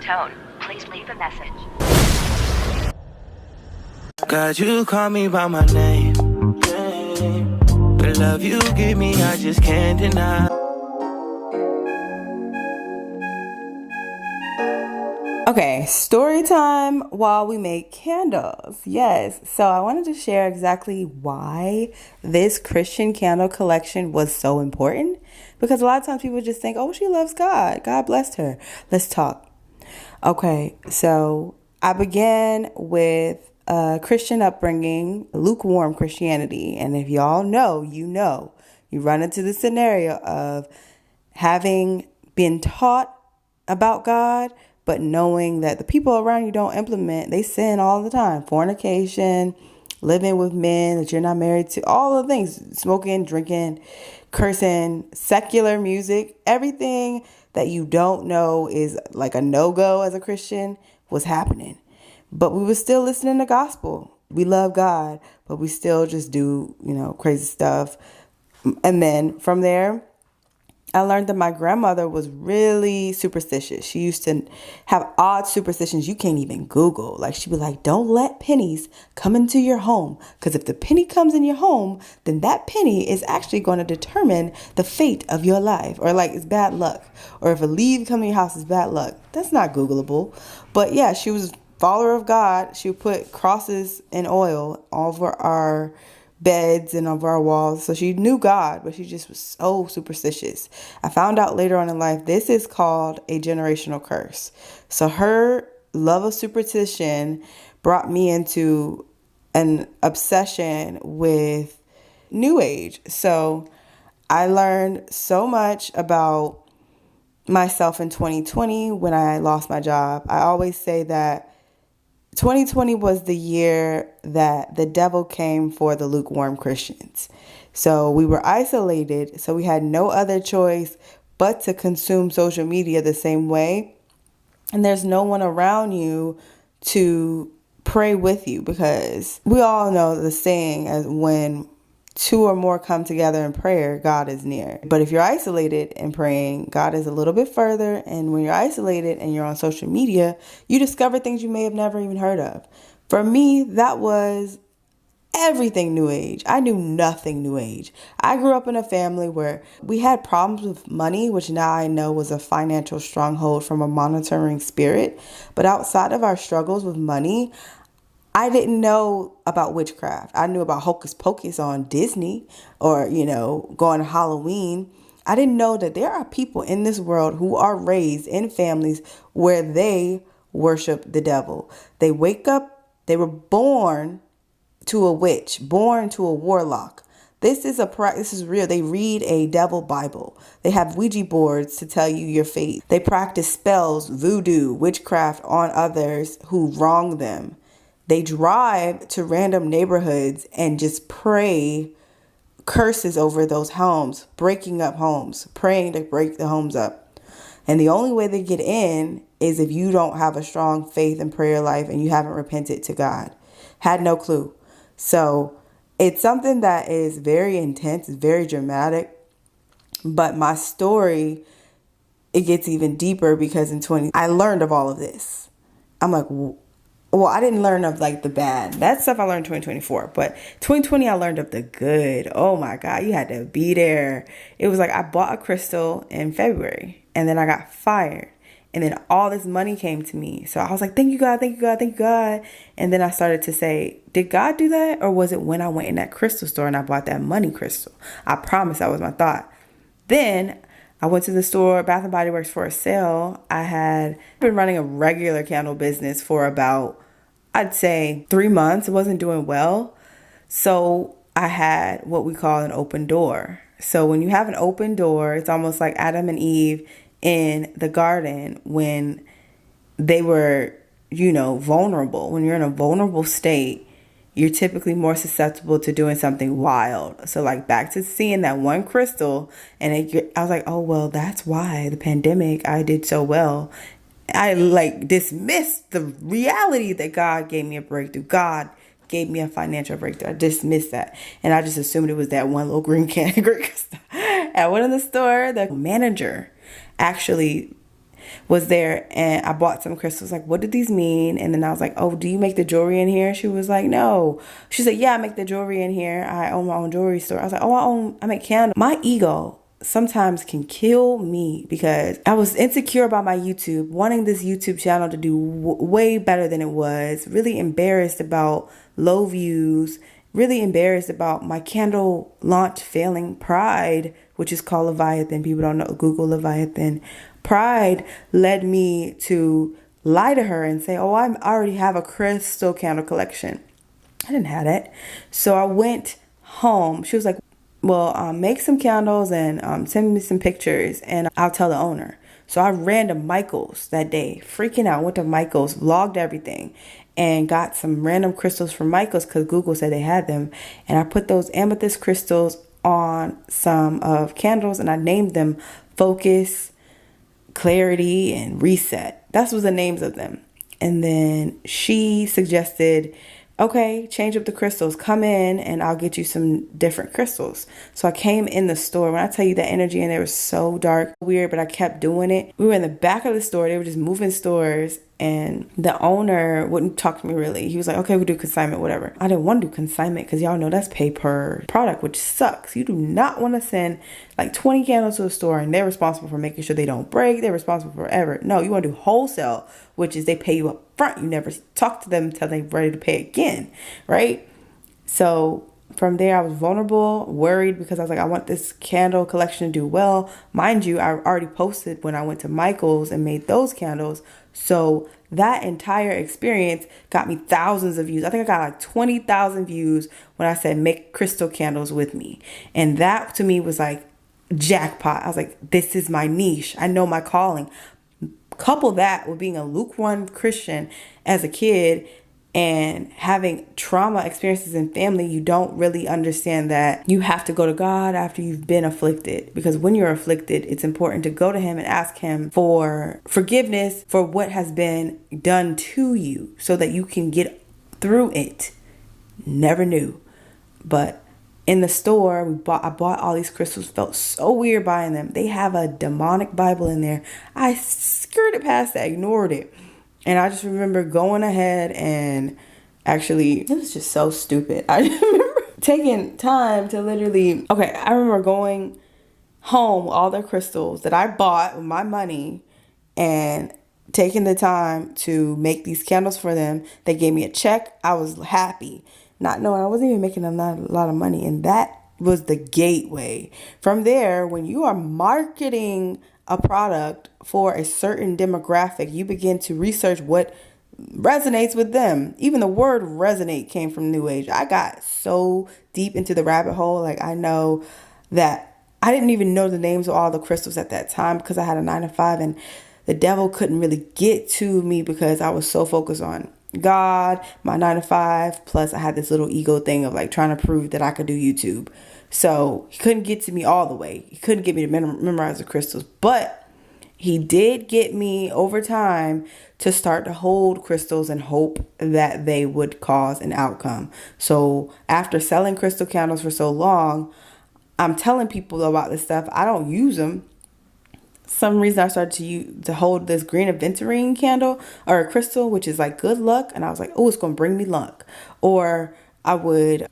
tone, please leave a message. God, you call me by my name. The love you give me, I just can't deny. Okay, story time while we make candles. Yes, so I wanted to share exactly why this Christian candle collection was so important. Because a lot of times people just think, oh, she loves God. God blessed her. Let's talk. Okay, so I began with a Christian upbringing, lukewarm Christianity. And if y'all know, you run into the scenario of having been taught about God, but knowing that the people around you don't implement, they sin all the time. Fornication, living with men that you're not married to, all the things, smoking, drinking, cursing, secular music, everything that you don't know is like a no-go as a Christian was happening. But we were still listening to gospel. We love God, but we still just do, crazy stuff. And then from there, I learned that my grandmother was really superstitious. She used to have odd superstitions you can't even Google. Like she'd be like, don't let pennies come into your home. Because if the penny comes in your home, then that penny is actually going to determine the fate of your life. Or like it's bad luck. Or if a leaf comes in your house, it's bad luck. That's not Googleable. But yeah, she was a follower of God. She would put crosses and oil all over our beds and over our walls. So she knew God, but she just was so superstitious. I found out later on in life, this is called a generational curse. So her love of superstition brought me into an obsession with New Age. So I learned so much about myself in 2020 when I lost my job. I always say that 2020 was the year that the devil came for the lukewarm Christians. So we were isolated, so we had no other choice but to consume social media the same way. And there's no one around you to pray with you, because we all know the saying as when two or more come together in prayer, God is near. But if you're isolated and praying, God is a little bit further. And when you're isolated and you're on social media, you discover things you may have never even heard of. For me, that was everything New Age. I knew nothing New Age. I grew up in a family where we had problems with money, which now I know was a financial stronghold from a monitoring spirit. But outside of our struggles with money, I didn't know about witchcraft. I knew about hocus pocus on Disney or, going to Halloween. I didn't know that there are people in this world who are raised in families where they worship the devil. They wake up, they were born to a witch, born to a warlock. This is real. They read a devil Bible. They have Ouija boards to tell you your fate. They practice spells, voodoo, witchcraft on others who wrong them. They drive to random neighborhoods and just pray curses over those homes, breaking up homes, praying to break the homes up. And the only way they get in is if you don't have a strong faith and prayer life and you haven't repented to God. Had no clue. So it's something that is very intense, very dramatic. But my story, it gets even deeper because in 2020, I learned of all of this. I'm like, well, I didn't learn of like the bad. That stuff I learned in 2024. But 2020, I learned of the good. Oh my God, you had to be there. It was like I bought a crystal in February and then I got fired. And then all this money came to me. So I was like, thank you, God, thank you, God, thank you, God. And then I started to say, did God do that? Or was it when I went in that crystal store and I bought that money crystal? I promise that was my thought. Then I went to the store, Bath & Body Works, for a sale. I had been running a regular candle business for about, I'd say 3 months. It wasn't doing well. So I had what we call an open door. So when you have an open door, it's almost like Adam and Eve in the garden when they were, vulnerable. When you're in a vulnerable state, you're typically more susceptible to doing something wild. So like back to seeing that one crystal, and I was like, oh, well, that's why the pandemic, I did so well. I dismissed the reality that God gave me a breakthrough. God gave me a financial breakthrough. I dismissed that. And I just assumed it was that one little green crystal. I went in the store, the manager actually was there, and I bought some crystals. Like, what did these mean? And then I was like, oh, do you make the jewelry in here? She was like, no. She said, yeah, I make the jewelry in here. I own my own jewelry store. I was like, oh, I make candles. My ego sometimes can kill me because I was insecure about my YouTube, wanting this YouTube channel to do way better than it was, really embarrassed about low views, really embarrassed about my candle launch failing. Pride, which is called Leviathan. People don't know, Google Leviathan. Pride led me to lie to her and say, oh, I already have a crystal candle collection. I didn't have that. So I went home. She was like, well, make some candles and send me some pictures and I'll tell the owner. So I ran to Michael's that day, freaking out, went to Michael's, vlogged everything, and got some random crystals from Michael's because Google said they had them. And I put those amethyst crystals on some of candles and I named them Focus, Clarity, and Reset. That's what the names of them. And then she suggested, okay, change up the crystals. Come in and I'll get you some different crystals. So I came in the store. When I tell you that energy in there was so dark, weird, but I kept doing it. We were in the back of the store. They were just moving stores. And the owner wouldn't talk to me really. He was like, okay, we'll do consignment, whatever. I didn't want to do consignment because y'all know that's pay per product, which sucks. You do not want to send like 20 candles to a store and they're responsible for making sure they don't break. They're responsible forever. No, you want to do wholesale, which is they pay you up front. You never talk to them until they're ready to pay again, right? So from there, I was vulnerable, worried because I was like, I want this candle collection to do well. Mind you, I already posted when I went to Michael's and made those candles. So that entire experience got me thousands of views. I think I got like 20,000 views when I said make crystal candles with me. And that to me was like jackpot. I was like, this is my niche. I know my calling. Couple that with being a lukewarm Christian as a kid and having trauma experiences in family, you don't really understand that you have to go to God after you've been afflicted. Because when you're afflicted, it's important to go to him and ask him for forgiveness for what has been done to you so that you can get through it. Never knew. But in the store, I bought all these crystals. Felt so weird buying them. They have a demonic Bible in there. I skirted past that, ignored it. And I just remember going ahead and actually, it was just so stupid. I just remember taking time to literally, I remember going home with all their crystals that I bought with my money and taking the time to make these candles for them. They gave me a check. I was happy, not knowing I wasn't even making a lot of money. And that was the gateway. From there, when you are marketing a product for a certain demographic, you begin to research what resonates with them. Even the word resonate came from New Age. I got so deep into the rabbit hole. Like, I know that I didn't even know the names of all the crystals at that time because I had a 9-to-5 and the devil couldn't really get to me because I was so focused on God, my 9-to-5, plus I had this little ego thing of like trying to prove that I could do YouTube. So he couldn't get to me all the way. He couldn't get me to memorize the crystals, but he did get me over time to start to hold crystals and hope that they would cause an outcome. So after selling crystal candles for so long, I'm telling people about this stuff. I don't use them. Some reason I started to hold this green aventurine candle or a crystal, which is like good luck. And I was like, oh, it's going to bring me luck. Or I would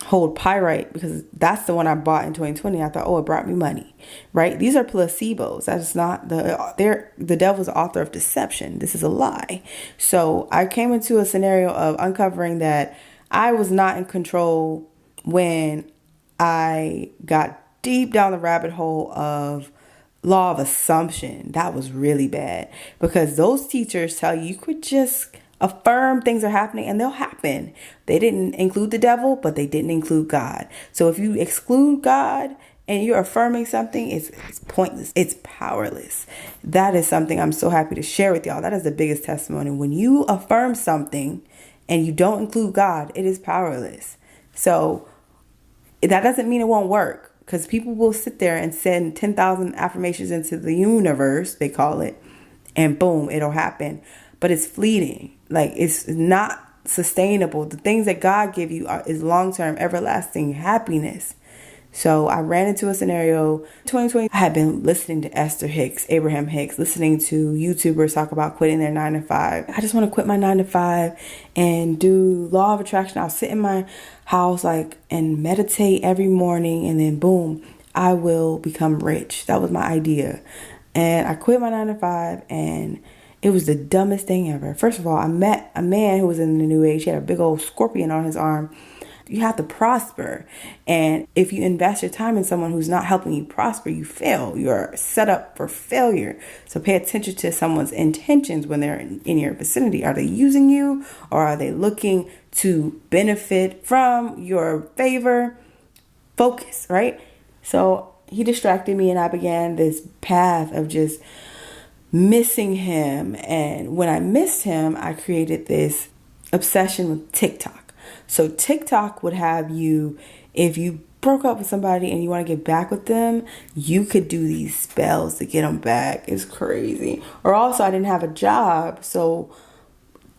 hold pyrite because that's the one I bought in 2020. I thought, oh, it brought me money, right? These are placebos. That is not the devil's the author of deception. This is a lie. So I came into a scenario of uncovering that I was not in control when I got deep down the rabbit hole of law of assumption. That was really bad because those teachers tell you could just affirm things are happening and they'll happen. They didn't include the devil, but they didn't include God. So if you exclude God and you're affirming something, it's pointless. It's powerless. That is something I'm so happy to share with y'all. That is the biggest testimony. When you affirm something and you don't include God, it is powerless. So that doesn't mean it won't work because people will sit there and send 10,000 affirmations into the universe, they call it, and boom, it'll happen. But it's fleeting. Like, it's not sustainable. The things that God give you is long-term, everlasting happiness. So I ran into a scenario 2020. I had been listening to Esther Hicks, Abraham Hicks, listening to YouTubers talk about quitting their 9 to 5. I just want to quit my 9 to 5 and do law of attraction. I'll sit in my house and meditate every morning, and then boom, I will become rich. That was my idea. And I quit my 9 to 5, and it was the dumbest thing ever. First of all, I met a man who was in the New Age. He had a big old scorpion on his arm. You have to prosper. And if you invest your time in someone who's not helping you prosper, you fail. You're set up for failure. So pay attention to someone's intentions when they're in your vicinity. Are they using you, or are they looking to benefit from your favor? Focus, right? So he distracted me, and I began this path of just missing him. And when I missed him, I created this obsession with TikTok. So TikTok would have you, if you broke up with somebody and you want to get back with them, you could do these spells to get them back. It's crazy. Or also, I didn't have a job, so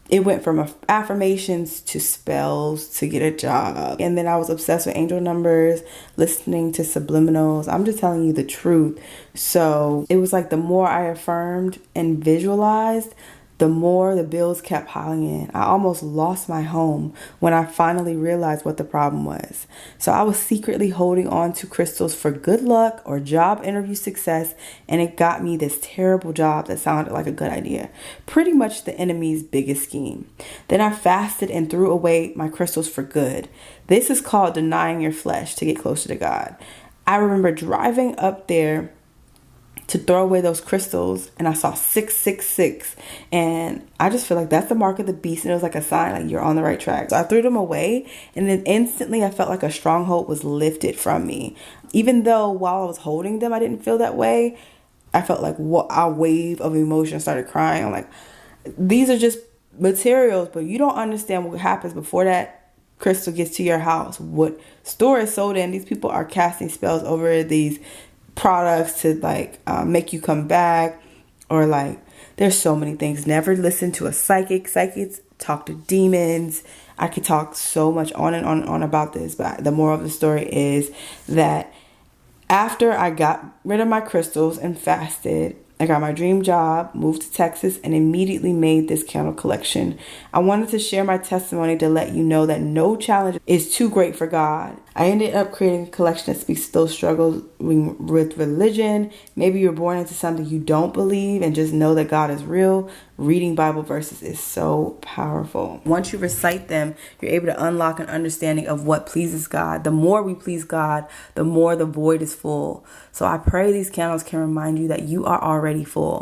it went from affirmations to spells to get a job. And then I was obsessed with angel numbers, listening to subliminals. I'm just telling you the truth. So it was like the more I affirmed and visualized, the more the bills kept piling in. I almost lost my home when I finally realized what the problem was. So I was secretly holding on to crystals for good luck or job interview success, and it got me this terrible job that sounded like a good idea. Pretty much the enemy's biggest scheme. Then I fasted and threw away my crystals for good. This is called denying your flesh to get closer to God. I remember driving up there to throw away those crystals, and I saw 666, and I just feel like that's the mark of the beast, and it was like a sign like you're on the right track. So I threw them away, and then instantly I felt like a stronghold was lifted from me. Even though while I was holding them I didn't feel that way, I felt like a wave of emotion. Started crying. I'm like, these are just materials, but you don't understand what happens before that crystal gets to your house. What store is sold in, these people are casting spells over these products to make you come back, or there's so many things. Never listen to a psychic. Psychics talk to demons. I could talk so much on and on and on about this, but the moral of the story is that after I got rid of my crystals and fasted, I got my dream job, moved to Texas, and immediately made this candle collection. I wanted to share my testimony to let you know that no challenge is too great for God. I ended up creating a collection that speaks to those struggles with religion. Maybe you're born into something you don't believe and just know that God is real. Reading Bible verses is so powerful. Once you recite them, you're able to unlock an understanding of what pleases God. The more we please God, the more the void is full. So I pray these candles can remind you that you are already full.